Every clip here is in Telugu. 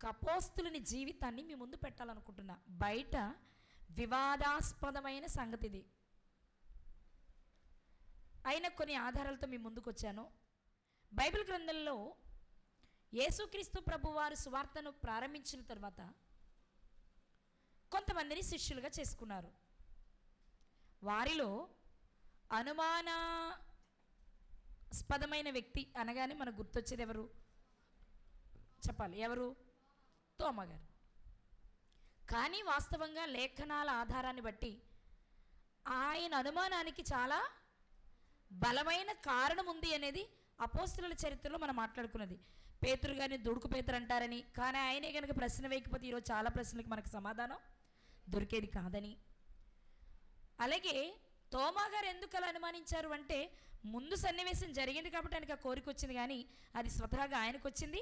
అపోస్తులుని జీవితాన్ని మీ ముందు పెట్టాలనుకుంటున్నా. బయట వివాదాస్పదమైన సంగతి ఇది, అయిన కొన్ని ఆధారాలతో మీ ముందుకు వచ్చాను. బైబిల్ గ్రంథంలో యేసుక్రీస్తు ప్రభువారు సువార్తను ప్రారంభించిన తర్వాత కొంతమందిని శిష్యులుగా చేసుకున్నారు. వారిలో అనుమానాస్పదమైన వ్యక్తి అనగానే మనకు గుర్తొచ్చేది ఎవరు చెప్పాలి? ఎవరు? తోమా గారు. కానీ వాస్తవంగా లేఖనాల ఆధారాన్ని బట్టి ఆయన అనుమానానికి చాలా బలమైన కారణం ఉంది అనేది అపోస్తలుల చరిత్రలో మనం మాట్లాడుకున్నది. పేతురు గారిని దుడుకు పేతురు అంటారని, కానీ ఆయనే కనుక ప్రశ్న వేయకపోతే ఈరోజు చాలా ప్రశ్నలకు మనకు సమాధానం దొరికేది కాదని. అలాగే తోమా గారు ఎందుకు అలా అనుమానించారు అంటే, ముందు సన్నివేశం జరిగింది కాబట్టి ఆయనకు ఆ కోరిక వచ్చింది, కానీ అది స్వతహాగా ఆయనకు వచ్చింది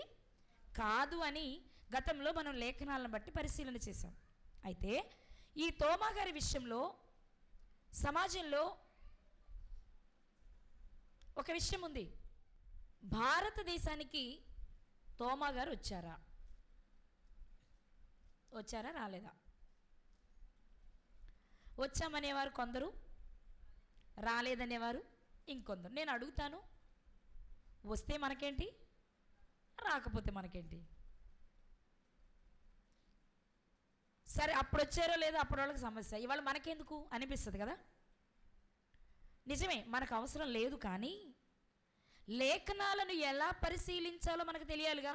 కాదు అని గతంలో మనం లేఖనాలను బట్టి పరిశీలన చేశాం. అయితే ఈ తోమా గారి విషయంలో సమాజంలో ఒక విషయం ఉంది. భారతదేశానికి తోమా గారు వచ్చారా రాలేదా? వచ్చామనేవారు కొందరు, రాలేదనేవారు ఇంకొందరు. నేను అడుగుతాను, వస్తే మనకేంటి, రాకపోతే మనకేంటి? సరే, అప్పుడు వచ్చారో లేదో అప్పుడు వాళ్ళకి సమస్య, ఇవాళ మనకెందుకు అనిపిస్తుంది కదా. నిజమే, మనకు అవసరం లేదు, కానీ లేఖనాలను ఎలా పరిశీలించాలో మనకు తెలియాలిగా.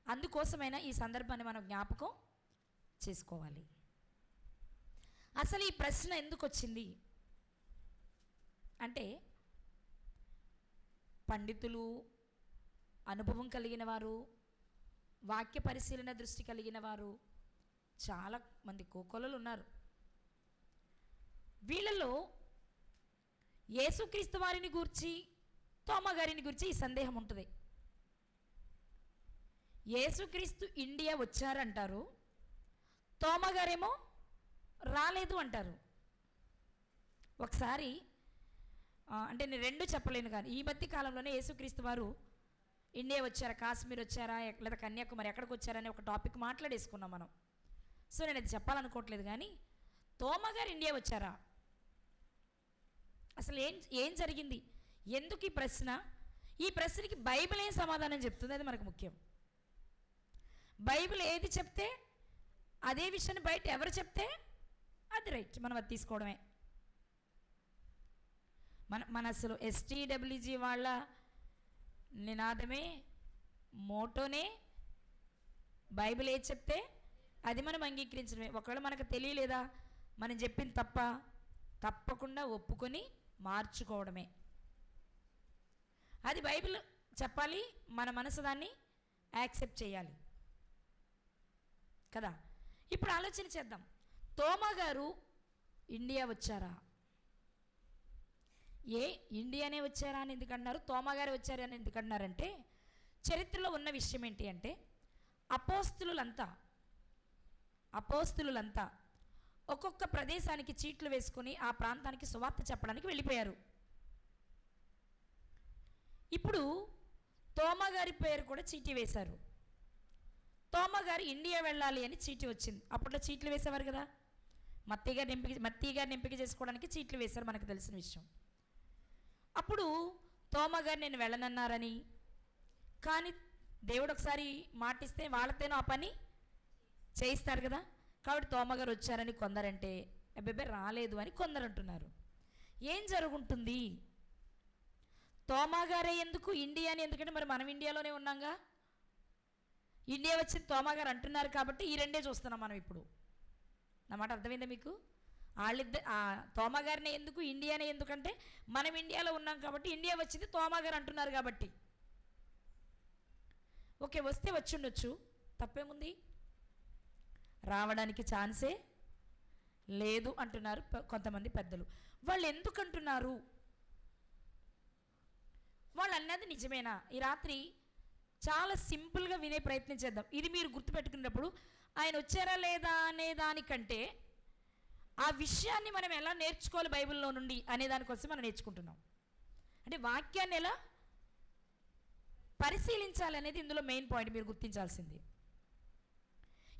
అందుకోసమైనా ఈ సందర్భాన్ని మనం జ్ఞాపకం చేసుకోవాలి. అసలు ఈ ప్రశ్న ఎందుకు వచ్చింది అంటే, పండితులు, అనుభవం కలిగిన వారు, వాక్య పరిశీలన దృష్టి కలిగిన వారు చాలా మంది కోకొల్లలు ఉన్నారు. వీళ్ళలో యేసుక్రీస్తు వారిని గూర్చి, తోమా గారిని గూర్చి ఈ సందేహం ఉంటుంది. యేసుక్రీస్తు ఇండియా వచ్చారంటారు, తోమా గారేమో రాలేదు అంటారు. ఒకసారి అంటే నేను రెండు చెప్పలేను, కానీ ఈ మధ్య కాలంలోనే యేసుక్రీస్తు వారు ఇండియా వచ్చారా, కాశ్మీర్ వచ్చారా, లేదా కన్యాకుమారి ఎక్కడికి వచ్చారనే ఒక టాపిక్ మాట్లాడేసుకున్నాం మనం. సో నేను అది చెప్పాలనుకోవట్లేదు, కానీ తోమా గారు ఇండియా వచ్చారా, అసలు ఏం జరిగింది, ఎందుకు ఈ ప్రశ్న, ఈ ప్రశ్నకి బైబిల్ ఏం సమాధానం చెప్తుంది, అది మనకు ముఖ్యం. బైబిల్ ఏది చెప్తే అదే విషయాన్ని బయట ఎవరు చెప్తే అది రైట్, మనం అది తీసుకోవడమే. మన అసలు ఎస్టీడబ్ల్యూజీ వాళ్ళ నినాదమే, మోటోనే బైబిల్ ఏది చెప్తే అది మనం అంగీకరించడమే. ఒకవేళ మనకు తెలియలేదా, మనం చెప్పింది తప్పకుండా ఒప్పుకొని మార్చుకోవడమే. అది బైబిల్ చెప్పాలి, మన మనసు దాన్ని యాక్సెప్ట్ చేయాలి కదా. ఇప్పుడు ఆలోచన చేద్దాం, తోమా గారు ఇండియా వచ్చారా? ఇండియానే వచ్చారా అని ఎందుకన్నారు, తోమా గారు వచ్చారా అని ఎందుకన్నారంటే, చరిత్రలో ఉన్న విషయం ఏంటి అంటే, అపోస్తులులంతా ఒక్కొక్క ప్రదేశానికి చీట్లు వేసుకొని ఆ ప్రాంతానికి సువార్త చెప్పడానికి వెళ్ళిపోయారు. ఇప్పుడు తోమా గారి పేరు కూడా చీటీ వేశారు. తోమా గారు ఇండియా వెళ్ళాలి అని చీటీ వచ్చింది. అప్పట్లో చీట్లు వేసేవారు కదా, మత్తయి గారిని ఎంపిక చేసుకోవడానికి చీట్లు వేశారు, మనకు తెలిసిన విషయం. అప్పుడు తోమా గారు నేను వెళ్ళనన్నారని, కానీ దేవుడు ఒకసారి మాటిస్తే వాళ్ళతోనూ ఆ పని చేయిస్తారు కదా. కాబట్టి తోమా గారు వచ్చారని కొందరంటే, అబ్బాయి రాలేదు అని కొందరు అంటున్నారు. ఏం జరుగుంటుంది? తోమా గారే ఎందుకు ఇండియా అని, ఎందుకంటే మరి మనం ఇండియాలోనే ఉన్నాంగా, ఇండియా వచ్చింది తోమా గారు అంటున్నారు కాబట్టి ఈ రెండే చూస్తున్నాం మనం ఇప్పుడు. నా మాట అర్థమైందా మీకు? తోమా గారిని ఎందుకు, ఇండియానే ఎందుకంటే మనం ఇండియాలో ఉన్నాం కాబట్టి, ఇండియా వచ్చింది తోమా గారు అంటున్నారు కాబట్టి. ఓకే, వస్తే వచ్చి ఉండొచ్చు, తప్పేముంది, రావడానికి ఛాన్సే లేదు అంటున్నారు కొంతమంది పెద్దలు. వాళ్ళు ఎందుకు అంటున్నారు, వాళ్ళు అన్నది నిజమేనా? ఈ రాత్రి చాలా సింపుల్గా వినే ప్రయత్నం చేద్దాం. ఇది మీరు గుర్తుపెట్టుకున్నప్పుడు ఆయన వచ్చారా లేదా అనే దానికంటే ఆ విషయాన్ని మనం ఎలా నేర్చుకోవాలి బైబిల్లో నుండి అనే దానికోసం మనం నేర్చుకుంటున్నాం. అంటే వాక్యాన్ని ఎలా పరిశీలించాలనేది ఇందులో మెయిన్ పాయింట్ మీరు గుర్తించాల్సింది.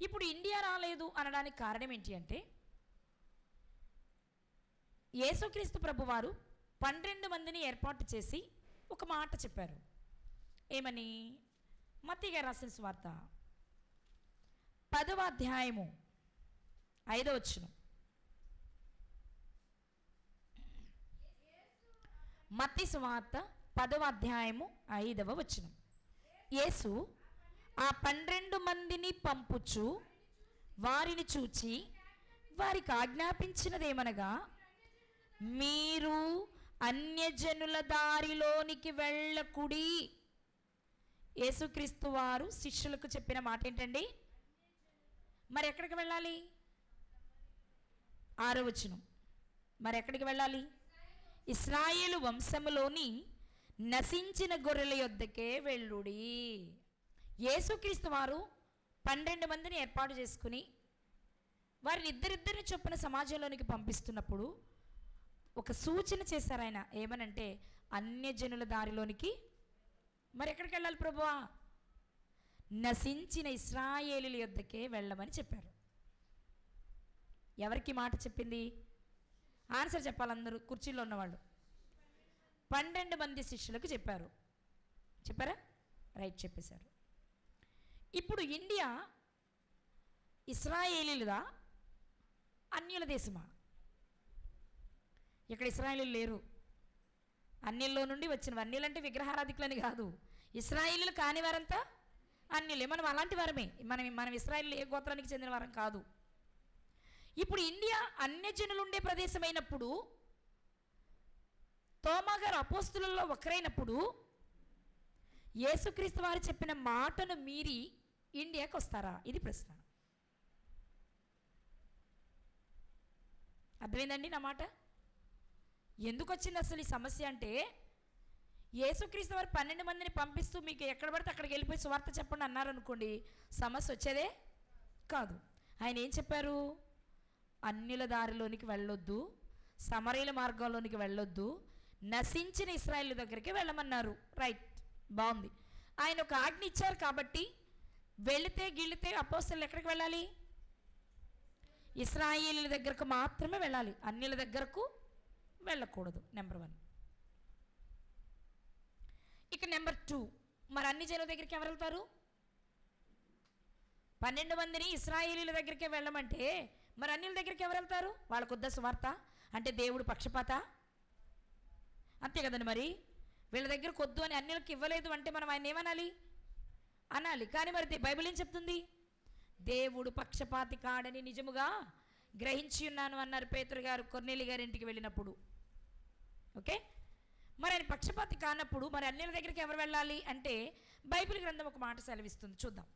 ఇప్పుడు ఇండియా రాలేదు అనడానికి కారణం ఏంటి అంటే, యేసుక్రీస్తు ప్రభువారు 12 మందిని ఏర్పాటు చేసి ఒక మాట చెప్పారు. ఏమని? మత్తయి గారు రాసిన సువార్త 10వ అధ్యాయము 5వ వచనం. మత్తయి సువార్త 10వ అధ్యాయము 5వ వచనం. యేసు ఆ 12 మందిని పంపుచు వారిని చూచి వారికి ఆజ్ఞాపించినదేమనగా, మీరు అన్యజనుల దారిలోనికి వెళ్ళకుడి. యేసుక్రీస్తు వారు శిష్యులకు చెప్పిన మాట ఏంటండి? మరి ఎక్కడికి వెళ్ళాలి? 6వ వచనం. మరి ఎక్కడికి వెళ్ళాలి? ఇశ్రాయేలు వంశములోని నశించిన గొర్రెల యొద్దకే వెళ్ళుడి. యేసుక్రీస్తు వారు 12 మందిని ఏర్పాటు చేసుకుని వారిని ఇద్దరిద్దరిని చొప్పున సమాజంలోనికి పంపిస్తున్నప్పుడు ఒక సూచన చేశారు ఆయన. ఏమనంటే, అన్యజనుల దారిలోనికి. మరి ఎక్కడికి వెళ్ళాలి ప్రభువా? నశించిన ఇశ్రాయేలీయుల యొద్దకే వెళ్ళమని చెప్పారు. ఎవరికి మాట చెప్పింది? ఆన్సర్ చెప్పాలి అందరూ కుర్చీలో ఉన్నవాళ్ళు. 12 మంది శిష్యులకు చెప్పారు. చెప్పారా? రైట్, చెప్పేశారు. ఇప్పుడు ఇండియా ఇశ్రాయేలీయులదా అన్యుల దేశమా? ఇక్కడ ఇశ్రాయేలీయులు లేరు. అన్యుల్లో నుండి వచ్చిన అన్యులంటే విగ్రహారాధికులని కాదు. ఇశ్రాయేలీయులు కాని వారంతా అన్యులే. మనం అలాంటి వారమే. మనం ఇశ్రాయేలీయులు ఏ గోత్రానికి చెందిన వారం కాదు. ఇప్పుడు ఇండియా అన్యజనులు ఉండే ప్రదేశం అయినప్పుడు, తోమా గారు అపోస్తులలో ఒకరైనప్పుడు, యేసుక్రీస్తు వారు చెప్పిన మాటను మీరి ఇండియాకి వస్తారా? ఇది ప్రశ్న. అర్థమైందండి నా మాట? ఎందుకు వచ్చింది అసలు ఈ సమస్య అంటే, యేసుక్రీస్తు వారు 12 మందిని పంపిస్తూ మీకు ఎక్కడ పడితే అక్కడికి వెళ్ళిపోయి సువార్త చెప్పండి అన్నారనుకోండి, సమస్య వచ్చేదే కాదు. ఆయన ఏం చెప్పారు? అన్యుల దారిలోనికి వెళ్ళొద్దు, సమరయుల మార్గంలోనికి వెళ్ళొద్దు, నశించిన ఇశ్రాయేలు దగ్గరికి వెళ్ళమన్నారు. రైట్, బాగుంది. ఆయన ఒక ఆజ్ఞ ఇచ్చారు కాబట్టి వెళితే అపోస్తలులు ఎక్కడికి వెళ్ళాలి? ఇశ్రాయేలీయుల దగ్గరకు మాత్రమే వెళ్ళాలి, అన్యుల దగ్గరకు వెళ్ళకూడదు. నెంబర్ 1. ఇక నెంబర్ 2, మరి అన్ని జనుల దగ్గరికి ఎవరు వెళ్తారు? 12 మందిని ఇశ్రాయేలీయుల దగ్గరికే వెళ్ళమంటే మరి అన్యుల దగ్గరికి ఎవరు వెళ్తారు? వాళ్ళకు వద్ద సువార్త అంటే దేవుడు పక్షపాత? అంతే కదండి. మరి వీళ్ళ దగ్గరకు వద్దు అని అన్యులకు ఇవ్వలేదు అంటే మనం ఆయన ఏమనాలి? అనాలి. కానీ మరి బైబిల్ ఏం చెప్తుంది? దేవుడు పక్షపాతి కాడని నిజముగా గ్రహించి ఉన్నాను అన్నారు పేతురు గారు కొర్నేలి గారి ఇంటికి వెళ్ళినప్పుడు. ఓకే, మరి ఆయన పక్షపాతి కానప్పుడు మరి అన్యుల దగ్గరికి ఎవరు వెళ్ళాలి అంటే బైబిల్ గ్రంథం ఒక మాట సెలవిస్తుంది. చూద్దాం.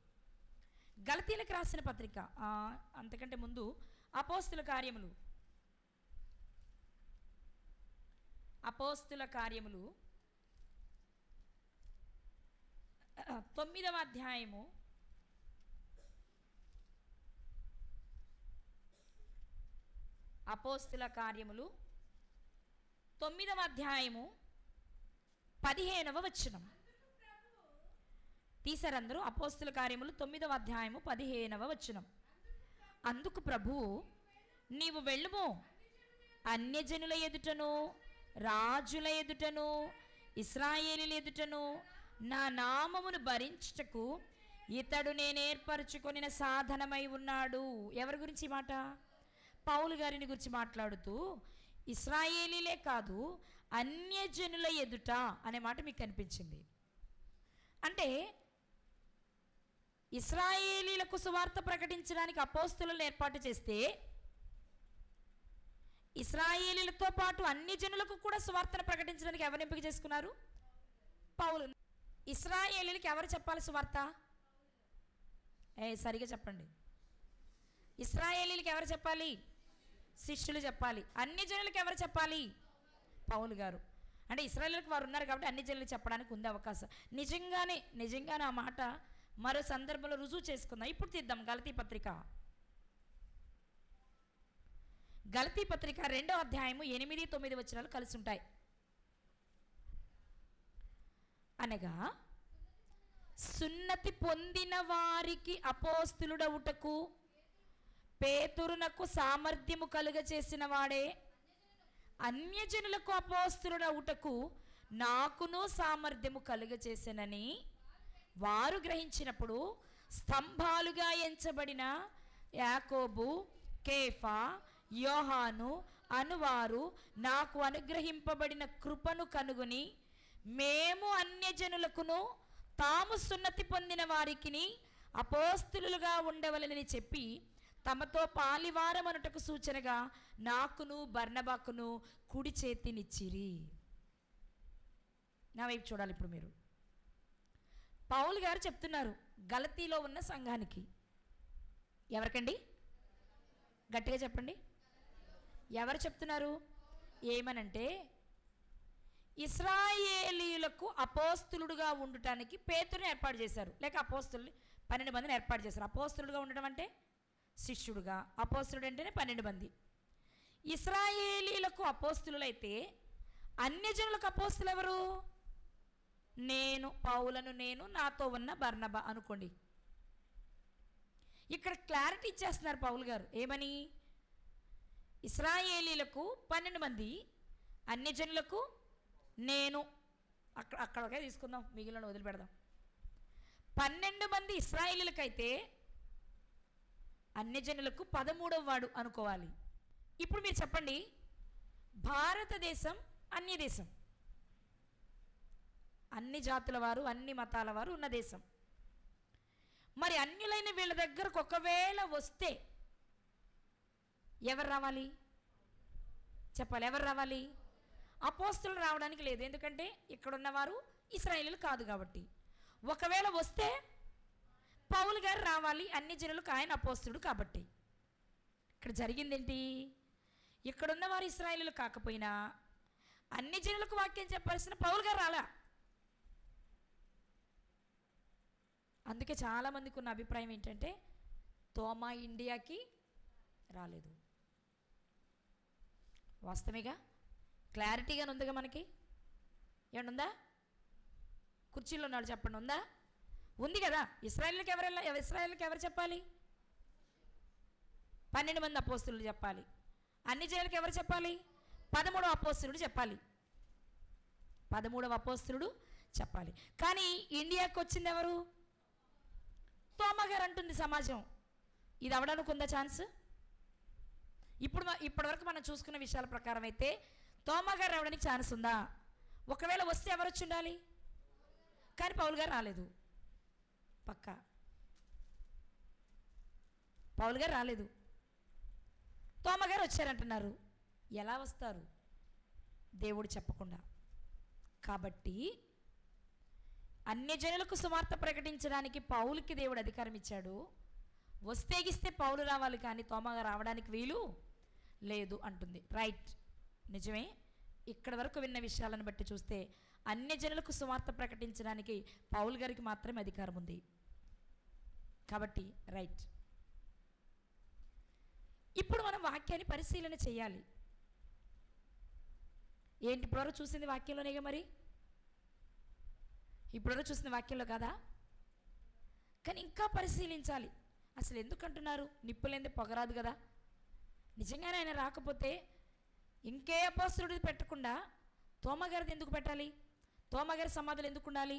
గలతీలకు రాసిన పత్రిక, అంతకంటే ముందు అపోస్తుల కార్యములు 9వ అధ్యాయము 15వ వచనం. తీసారందరూ? అపోస్తుల కార్యములు 9వ అధ్యాయము 15వ వచనం. అందుకు ప్రభువు, నీవు వెళ్ళుము, అన్యజనుల ఎదుటను రాజుల ఎదుటను ఇశ్రాయేలీయుల ఎదుటను నా నామమును భరించుటకు ఇతడు నేను ఏర్పరచుకొనిన సాధనమై ఉన్నాడు. ఎవరి గురించి మాట? పౌలు గారిని గురించి మాట్లాడుతూ ఇశ్రాయేలీలే కాదు అన్యజనుల ఎదుట అనే మాట మీకు కనిపించింది. అంటే ఇశ్రాయేలీలకు సువార్త ప్రకటించడానికి అపోస్తులను ఏర్పాటు చేస్తే ఇశ్రాయేలీలతో పాటు అన్ని జనులకు కూడా సువార్తను ప్రకటించడానికి ఎవరు ఎంపిక చేసుకున్నారు? పౌలు. ఇశ్రాయేలీలకు ఎవరు చెప్పాలి సువార్త? సరిగా చెప్పండి. ఇశ్రాయేలీలకు ఎవరు చెప్పాలి? శిష్యులు చెప్పాలి. అన్ని జనులకు ఎవరు చెప్పాలి? పౌలు గారు. అంటే ఇశ్రాయేలీలకు వారు ఉన్నారు కాబట్టి అన్ని జనులకు చెప్పడానికి ఉంది అవకాశం. నిజంగానే ఆ మాట మరో సందర్భంలో రుజువు చేసుకుందాం. ఇప్పుడు తీద్దాం గలతీ పత్రిక 2వ అధ్యాయము 8-9 వచనాలు కలిసి ఉంటాయి. అనగా సున్నతి పొందిన వారికి అపోస్తులుడవుటకు పేతురునకు సామర్థ్యము కలుగ చేసిన వాడే అన్యజనులకు అపోస్తులుడవుటకు నాకును సామర్థ్యము కలుగ చేసినని వారు గ్రహించినప్పుడు స్తంభాలుగా ఎంచబడిన యాకోబు, కేఫా, యోహాను అనువారు నాకు అనుగ్రహింపబడిన కృపను కనుగొని మేము అన్యజనులకును తాము సున్నతి పొందిన వారికిని అపోస్తులుగా ఉండవలెనని చెప్పి తమతో పాలివారమనుటకు సూచనగా నాకును బర్నబాకును కుడి చేతినిచ్చిరి. నా వైపు చూడాలి ఇప్పుడు మీరు. పౌలు గారు చెప్తున్నారు గలతీలో ఉన్న సంఘానికి. ఎవరికండి? గట్టిగా చెప్పండి. ఎవరు చెప్తున్నారు? ఏమనంటే ఇశ్రాయేలీయులకు అపోస్తులుడుగా ఉండటానికి పేతురుని ఏర్పాటు చేశారు, లేక అపోస్తుల్ని 12 మందిని ఏర్పాటు చేశారు. అపోస్తులుడుగా ఉండడం అంటే శిష్యుడుగా, అపోస్తులుడు అంటేనే 12 మంది. ఇశ్రాయేలీయులకు అపోస్తులైతే అన్యజనులకు అపోస్తులు ఎవరు? నేను, పౌలను, నేను, నాతో ఉన్న బర్నబా అనుకోండి. ఇక్కడ క్లారిటీ ఇచ్చేస్తున్నారు పౌలు గారు. ఏమని? ఇశ్రాయేలీలకు 12 మంది, అన్యజనులకు నేను. అక్కడికే తీసుకుందాం, మిగిలిన వదిలిపెడదాం. 12 మంది ఇశ్రాయేలీలకైతే అన్యజనులకు 13వ వాడు అనుకోవాలి. ఇప్పుడు మీరు చెప్పండి, భారతదేశం అన్యదేశం, అన్ని జాతుల వారు, అన్ని మతాల వారు ఉన్న దేశం. మరి అన్యులైన వీళ్ళ దగ్గరకు ఒకవేళ వస్తే ఎవరు రావాలి? చెప్పాలి, ఎవరు రావాలి? అపోస్తులు రావడానికి లేదు, ఎందుకంటే ఇక్కడ ఉన్నవారు ఇశ్రాయేలీయులు కాదు కాబట్టి. ఒకవేళ వస్తే పౌలు గారు రావాలి, అన్ని జనులకు ఆయన అపోస్తుడు కాబట్టి. ఇక్కడ జరిగిందేంటి? ఇక్కడున్న వారు ఇశ్రాయేలీయులు కాకపోయినా అన్ని జనులకు వాక్యం చెప్పాల్సిన పౌలు గారు రాలా. అందుకే చాలామందికి ఉన్న అభిప్రాయం ఏంటంటే తోమా ఇండియాకి రాలేదు. వాస్తవేగా క్లారిటీగానే ఉందిగా మనకి. ఏమన్నా కుర్చీలో ఉన్నాడు చెప్పండి, ఉందా? ఉంది కదా. ఇశ్రాయేలుకి ఎవరు చెప్పాలి? 12 మంది అపోస్తులు చెప్పాలి. అన్ని జనులకు ఎవరు చెప్పాలి? 13వ అపోస్తులుడు చెప్పాలి. 13వ అపోస్తులుడు చెప్పాలి. కానీ ఇండియాకి వచ్చింది ఎవరు? తోమా గారు అంటుంది సమాజం. ఇది అవడానికి ఉందా ఛాన్స్? ఇప్పటివరకు మనం చూసుకున్న విషయాల ప్రకారం అయితే తోమా గారు రావడానికి ఛాన్స్ ఉందా? ఒకవేళ వస్తే ఎవరు వచ్చి ఉండాలి? కానీ పౌలు గారు రాలేదు. పక్కా పౌలు గారు రాలేదు, తోమా గారు వచ్చారంటున్నారు. ఎలా వస్తారు? దేవుడు చెప్పకుండా. కాబట్టి అన్యజనులకు సువార్త ప్రకటించడానికి పౌలుకి దేవుడు అధికారం ఇచ్చాడు. వస్తేగిస్తే పౌలు రావాలి, కానీ తోమా గారు రావడానికి వీలు లేదు అంటుంది. రైట్, నిజమే. ఇక్కడ వరకు విన్న విషయాలను బట్టి చూస్తే అన్యజనులకు సువార్త ప్రకటించడానికి పౌలు గారికి మాత్రమే అధికారం ఉంది కాబట్టి రైట్. ఇప్పుడు మనం వాక్యాన్ని పరిశీలన చేయాలి. ఏంటి ఇప్పటివరకు చూసింది వాక్యంలోనేగా? మరి ఇప్పటివరకు చూసిన వాక్యంలో కదా, కానీ ఇంకా పరిశీలించాలి. అసలు ఎందుకంటున్నారు నిప్పులేందే పొగరాదు కదా? నిజంగానే ఆయన రాకపోతే ఇంకే అపోస్తులుడిది పెట్టకుండా తోమా గారిది ఎందుకు పెట్టాలి? తోమా గారి సమాధులు ఎందుకు ఉండాలి?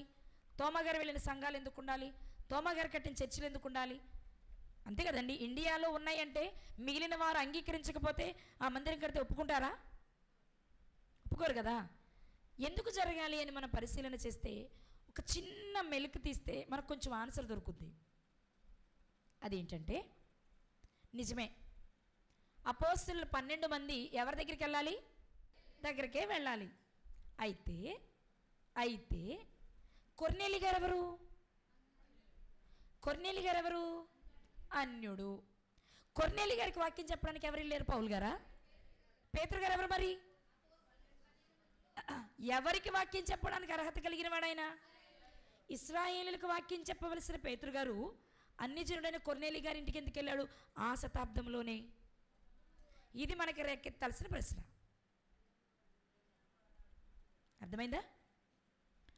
తోమా గారు వెళ్ళిన సంఘాలు ఎందుకు ఉండాలి? తోమా గారు కట్టిన చర్చిలు ఎందుకు ఉండాలి? అంతే కదండి. ఇండియాలో ఉన్నాయంటే మిగిలిన వారు అంగీకరించకపోతే ఆ మందిరం కడితే ఒప్పుకుంటారా? ఒప్పుకోరు కదా. ఎందుకు జరగాలి అని మనం పరిశీలన చేస్తే ఒక చిన్న మెలుకు తీస్తే మనకు కొంచెం ఆన్సర్ దొరుకుతుంది. అదేంటంటే నిజమే, అపోస్తులు 12 మంది ఎవరి దగ్గరికి వెళ్ళాలి? దగ్గరికే వెళ్ళాలి. అయితే కొర్నేలి గారు ఎవరు? కొర్నేలి గారు ఎవరు? అన్యుడు. కొర్నేలి గారికి వాక్యం చెప్పడానికి ఎవరు వెళ్ళారు? పౌలు గారా? పేతురు గారు ఎవరు? మరి ఎవరికి వాక్యం చెప్పడానికి అర్హత కలిగిన వాడైనా? ఇశ్రాయేలులకు వాక్యం చెప్పవలసిన పేతురు గారు అన్యజనుడైన కొర్నేలి గారి ఇంటికి ఎందుకు వెళ్ళాడు? ఆ శతాబ్దంలోనే. ఇది మనకి రేకెత్తాల్సిన ప్రశ్న. అర్థమైందా?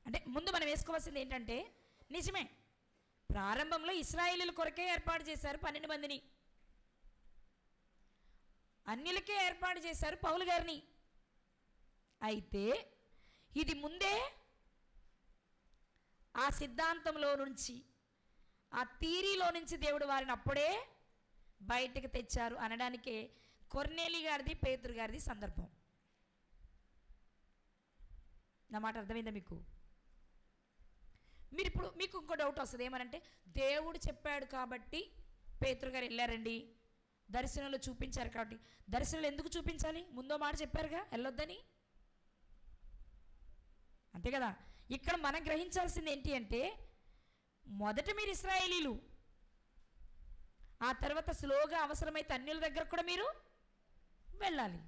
అంటే ముందు మనం వేసుకోవాల్సింది ఏంటంటే నిజమే, ప్రారంభంలో ఇశ్రాయేలీయుల కొరకే ఏర్పాటు చేశారు 12 మందిని, అన్యులకే ఏర్పాటు చేశారు పౌలు గారిని. అయితే ఇది ముందే ఆ సిద్ధాంతంలో నుంచి, ఆ థీరీలో నుంచి దేవుడు వారిని అప్పుడే బయటకు తెచ్చారు అనడానికే కొర్నేలి గారిది పేతురు గారిది సందర్భం. నా మాట అర్థమైందా మీకు? మీరు ఇప్పుడు మీకు ఇంకో డౌట్ వస్తుంది, ఏమనంటే దేవుడు చెప్పాడు కాబట్టి పేతురు గారు వెళ్ళారండి, దర్శనంలో చూపించారు కాబట్టి. దర్శనంలో ఎందుకు చూపించాలి? ముందో మాట చెప్పారుగా వెళ్ళొద్దని, అంతే కదా. ఇక్కడ మనం గ్రహించాల్సింది ఏంటి అంటే, మొదట మీరు ఇశ్రాయేలీలు, ఆ తర్వాత స్లోగా అవసరమైతే అన్యుల దగ్గర కూడా మీరు వెళ్ళాలి.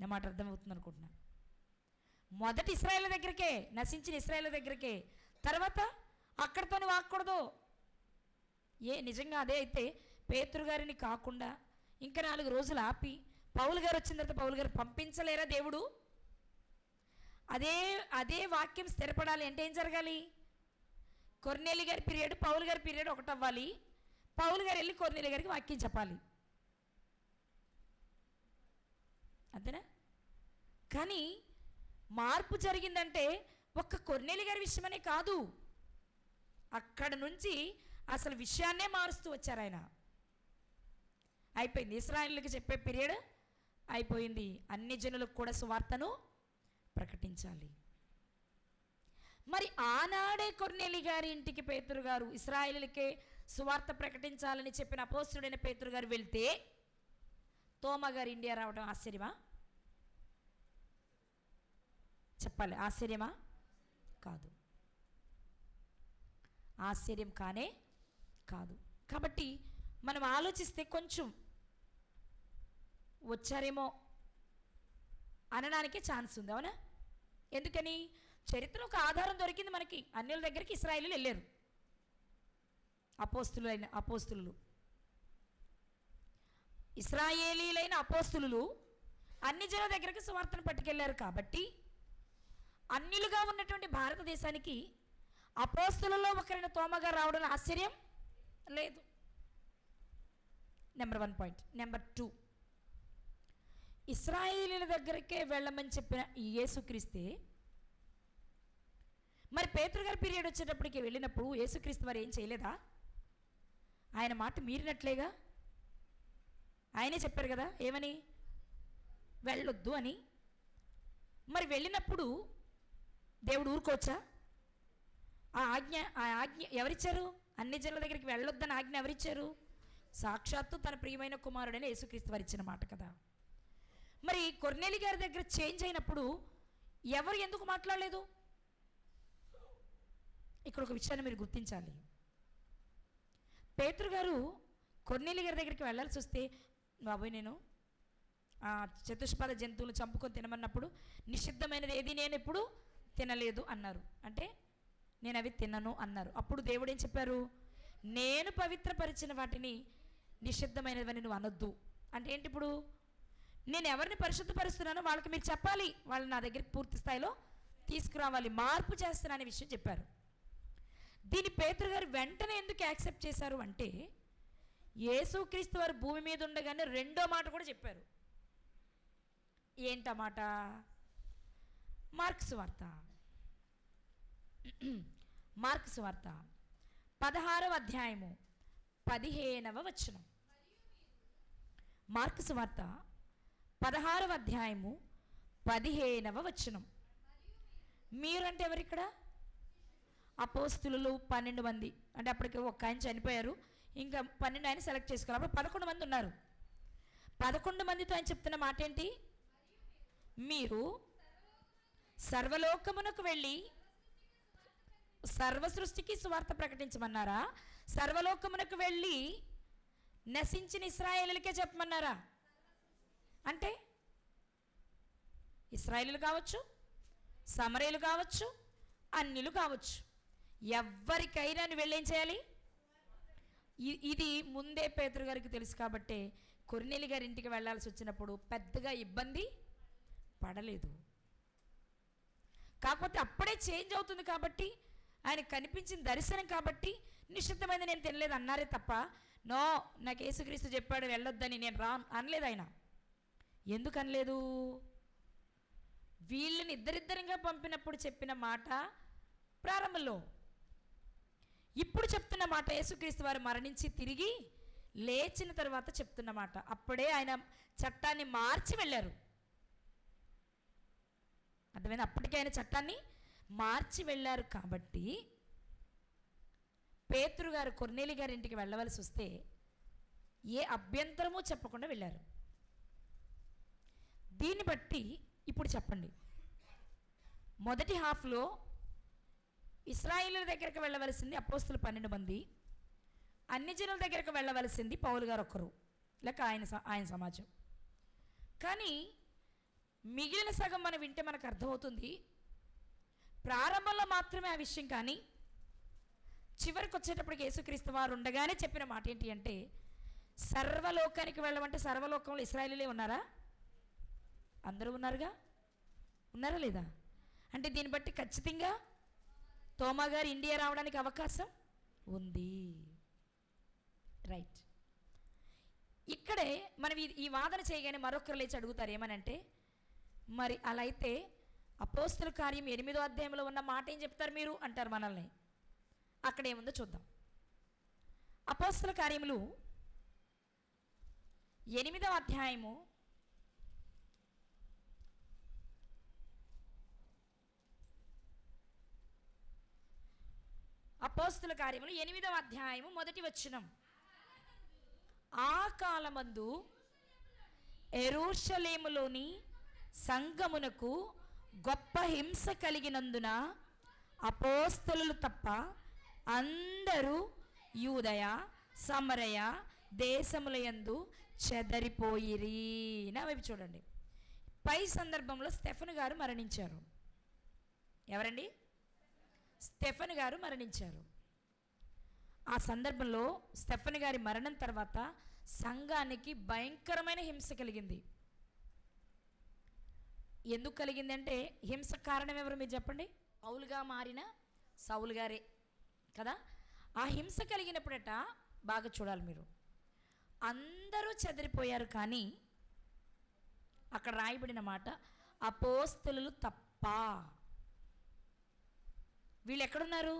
నా మాట అర్థమవుతుంది అనుకుంటున్నా. మొదటి ఇశ్రాయేలు దగ్గరికే, నశించిన ఇశ్రాయేలు దగ్గరికే, తర్వాత అక్కడితోనే వాక్కూడదు. నిజంగా అదే అయితే పేతురు గారిని కాకుండా ఇంకా 4 రోజులు ఆపి పౌలు గారు వచ్చిన తర్వాత పౌలు గారు పంపించలేరా దేవుడు? అదే వాక్యం స్థిరపడాలి అంటే ఏం జరగాలి? కొర్నేలి గారి పీరియడ్, పౌలు గారి పీరియడ్ ఒకటి అవ్వాలి. పౌలు గారు వెళ్ళి కొర్నేలి గారికి వాక్యం చెప్పాలి, అంతేనా? కానీ మార్పు జరిగిందంటే ఒక్క కొర్నేలి గారి విషయమనే కాదు, అక్కడ నుంచి అసలు విషయాన్నే మారుస్తూ వచ్చారు ఆయన. అయిపోయింది, ఇశ్రాయేలుకి చెప్పే పీరియడ్ అయిపోయింది, అన్ని జనులకు కూడా సువార్తను ప్రకటించాలి. మరి ఆనాడే కొర్నేలి గారి ఇంటికి పేతురు గారు ఇశ్రాయేలులకే సువార్త ప్రకటించాలని చెప్పిన అపోస్తలుడైన పేతురు గారు వెళ్తే తోమా గారు ఇండియా రావడం ఆశ్చర్యమా? చెప్పాలి, ఆశ్చర్యమా? కాదు, ఆశ్చర్యం కానే కాదు. కాబట్టి మనం ఆలోచిస్తే కొంచెం వచ్చారేమో అనడానికే ఛాన్స్ ఉంది, అవునా? ఎందుకని? చరిత్ర ఒక ఆధారం దొరికింది మనకి. అన్యుల దగ్గరికి ఇశ్రాయేలీయులు వెళ్ళారు, అపోస్తులు ఇశ్రాయేలీలైన అపోస్తులు అన్ని జనుల దగ్గరికి సువార్తను పట్టుకెళ్లారు. కాబట్టి అన్యులుగా ఉన్నటువంటి భారతదేశానికి అపోస్తులలో ఒకరైన తోమా గారు రావడం ఆశ్చర్యం లేదు. Number 1 point. నెంబర్ 2, ఇశ్రాయేలీయుల దగ్గరికే వెళ్ళమని చెప్పిన ఈ యేసుక్రీస్తే మరి పేతురు గారి పీరియడ్ వచ్చేటప్పటికి వెళ్ళినప్పుడు యేసుక్రీస్తు వారు ఏం చేయలేదా? ఆయన మాట మీరినట్లేగా. ఆయనే చెప్పారు కదా, ఏమని? వెళ్ళొద్దు అని. మరి వెళ్ళినప్పుడు దేవుడు ఊరుకోవచ్చా? ఆ ఆజ్ఞ ఎవరిచ్చారు? అన్ని జనుల దగ్గరికి వెళ్ళొద్దని ఆజ్ఞ ఎవరిచ్చారు? సాక్షాత్తు తన ప్రియమైన కుమారుడైన యేసుక్రీస్తు వారు ఇచ్చిన మాట కదా. మరి కొర్నేలి గారి దగ్గర చేంజ్ అయినప్పుడు ఎవరు ఎందుకు మాట్లాడలేదు? ఇక్కడ ఒక విషయాన్ని మీరు గుర్తించాలి. పేతురు గారు కొర్నేలి గారి దగ్గరికి వెళ్ళాల్సి వస్తే, బాబోయ్ నేను చతుష్పద జంతువులు చంపుకొని తినమన్నప్పుడు నిషిద్ధమైనది ఏది నేను ఎప్పుడు తినలేదు అన్నారు. అంటే నేను అవి తినను అన్నారు. అప్పుడు దేవుడు ఏం చెప్పారు? నేను పవిత్రపరిచిన వాటిని నిషిద్ధమైనవని నువ్వు అనొద్దు. అంటే ఏంటి? ఇప్పుడు నేను ఎవరిని పరిశుద్ధపరుస్తున్నానో వాళ్ళకి మీరు చెప్పాలి, వాళ్ళు నా దగ్గరికి పూర్తి స్థాయిలో తీసుకురావాలి, మార్పు చేస్తున్నా అనే విషయం చెప్పారు. దీని పేతురు గారు వెంటనే ఎందుకు యాక్సెప్ట్ చేశారు అంటే, యేసుక్రీస్తు వారు భూమి మీద ఉండగానే రెండో మాట కూడా చెప్పారు. ఏంటమాట? మార్కు సువార్త 16వ అధ్యాయము 15వ వచనం. మార్కు సువార్త 16వ అధ్యాయము 15వ వచనం. మీరంటే ఎవరు ఇక్కడ? అపోస్తులు 12 మంది. అంటే అప్పటికి ఒక ఆయన చనిపోయారు, ఇంకా 12 ఆయన సెలెక్ట్ చేసుకోవాలి. అప్పుడు 11 మంది ఉన్నారు. 11 మందితో ఆయన చెప్తున్న మాట ఏంటి? మీరు సర్వలోకమునకు వెళ్ళి సర్వ సృష్టికి సువార్త ప్రకటించమన్నారా? సర్వలోకమునకు వెళ్ళి నశించిన ఇశ్రాయేలులకే చెప్పమన్నారా? అంటే ఇశ్రాయేలులు కావచ్చు, సమరయులు కావచ్చు, అన్యులు కావచ్చు, ఎవరికైనా వెళ్ళి ఏం చేయాలి? ఇది ముందే పేతురు గారికి తెలుసు కాబట్టి కొర్నేలి గారి ఇంటికి వెళ్ళాల్సి వచ్చినప్పుడు పెద్దగా ఇబ్బంది పడలేదు. కాకపోతే అప్పుడే చేంజ్ అవుతుంది కాబట్టి, ఆయన కనిపించిన దర్శనం కాబట్టి నిశ్చితమైంది నేను తినలేదు అన్నారే తప్ప, నో నాకు యేసుక్రీస్తు చెప్పాడు వెళ్ళొద్దని నేను అనలేదు ఆయన. ఎందుకు అనలేదు? వీళ్ళని ఇద్దరిద్దరంగా పంపినప్పుడు చెప్పిన మాట ప్రారంభంలో, ఇప్పుడు చెప్తున్న మాట యేసుక్రీస్తు వారు మరణించి తిరిగి లేచిన తర్వాత చెప్తున్న మాట. అప్పుడే ఆయన చట్టాన్ని మార్చి వెళ్ళారు. అర్థమైంది? అప్పటికే ఆయన చట్టాన్ని మార్చి వెళ్ళారు కాబట్టి పేతురు గారు కొర్నేలి గారి ఇంటికి వెళ్ళవలసి వస్తే ఏ అభ్యంతరమూ చెప్పకుండా వెళ్ళారు. దీన్ని బట్టి ఇప్పుడు చెప్పండి, మొదటి హాఫ్లో ఇశ్రాయేలుల దగ్గరికి వెళ్ళవలసింది అపోస్తులు 12 మంది, అన్ని జనుల దగ్గరకు వెళ్ళవలసింది పౌలు గారు ఒక్కరు, లేక ఆయన సమాజం. కానీ మిగిలిన సగం మనం వింటే మనకు అర్థమవుతుంది, ప్రారంభంలో మాత్రమే ఆ విషయం, కానీ చివరికి వచ్చేటప్పటికి యేసుక్రీస్తు వారు ఉండగానే చెప్పిన మాట ఏంటి అంటే, సర్వలోకానికి వెళ్ళమంటే సర్వలోకంలో ఇశ్రాయేలీలే ఉన్నారా? అందరూ ఉన్నారుగా, ఉన్నారా లేదా? అంటే దీన్ని బట్టి ఖచ్చితంగా తోమా గారు ఇండియా రావడానికి అవకాశం ఉంది. రైట్. ఇక్కడే మనం ఈ వాదన చేయగానే మరొకరు లేచి అడుగుతారు ఏమనంటే, మరి అలా అయితే అపోస్తుల కార్యం 8వ అధ్యాయంలో ఉన్న మాట ఏం చెప్తారు మీరు అంటారు మనల్ని. అక్కడ ఏముందో చూద్దాం. అపోస్తుల కార్యములు 8వ అధ్యాయము 8వ అధ్యాయము మొదటి వచనం. ఆ కాలమందు యెరూషలేములోని సంఘమునకు గొప్ప హింస కలిగినందున అపోస్తలులు తప్ప అందరూ యూదయ సమరయ దేశములయందు చెదరిపోయిరి. నా వైపు చూడండి. పై సందర్భంలో స్టెఫెను గారు మరణించారు. ఎవరండి? స్టెఫెను గారు మరణించారు. ఆ సందర్భంలో స్టెఫెను గారి మరణం తర్వాత సంఘానికి భయంకరమైన హింస కలిగింది. ఎందుకు కలిగిందంటే, హింస కారణం ఎవరు మీరు చెప్పండి? పౌలుగా మారిన సౌలు గారే కదా. ఆ హింస కలిగినప్పుడట బాగా చూడాలి మీరు, అందరూ చెదిరిపోయారు, కానీ అక్కడ రాయబడిన మాట అపోస్తలులు తప్ప. వీళ్ళు ఎక్కడున్నారు?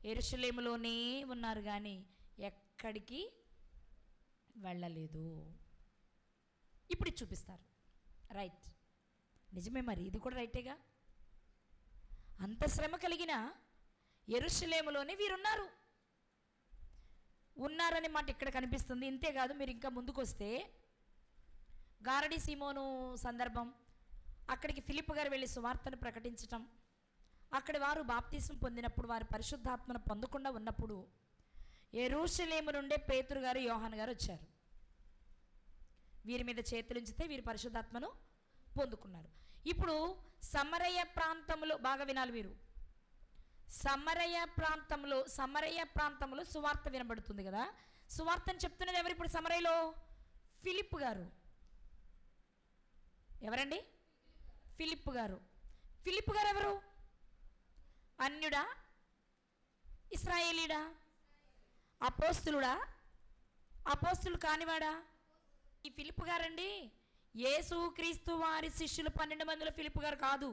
యెరూషలేములోనే ఉన్నారు, కానీ ఎక్కడికి వెళ్ళలేదు. ఇప్పుడు చూపిస్తారు. రైట్, నిజమే, మరి ఇది కూడా రైటేగా. అంత శ్రమ కలిగిన యెరూషలేములోనే వీరున్నారు. ఉన్నారనే మాట ఇక్కడ కనిపిస్తుంది. ఇంతేకాదు, మీరు ఇంకా ముందుకు వస్తే గారడి సీమోను సందర్భం, అక్కడికి ఫిలిప్ గారు వెళ్ళి సువార్తను ప్రకటించటం, అక్కడి వారు బాప్తిసం పొందినప్పుడు వారు పరిశుద్ధాత్మను పొందకుండా ఉన్నప్పుడు యెరూషలేము నుండే పేతురు గారు యోహాను గారు వచ్చారు. వీరి మీద చేతులుంచితే వీరు పరిశుద్ధాత్మను పొందుకున్నారు. ఇప్పుడు సమరయ ప్రాంతంలో బాగా వినాలి మీరు, సమరయ ప్రాంతంలో సువార్త వినబడుతుంది కదా. సువార్తను చెప్తున్నది ఎవరు ఇప్పుడు సమరయలో? ఫిలిప్ గారు. ఎవరండి? ఫిలిప్ గారు. ఫిలిప్ గారు ఎవరు? అన్యుడా? ఇశ్రాయేలీడా? అపోస్తులుడా? అపోస్తులు కానివాడా? ఈ ఫిలిప్ గారండి యేసు క్రీస్తు వారి శిష్యులు 12 మందిలో ఫిలిప్ గారు కాదు.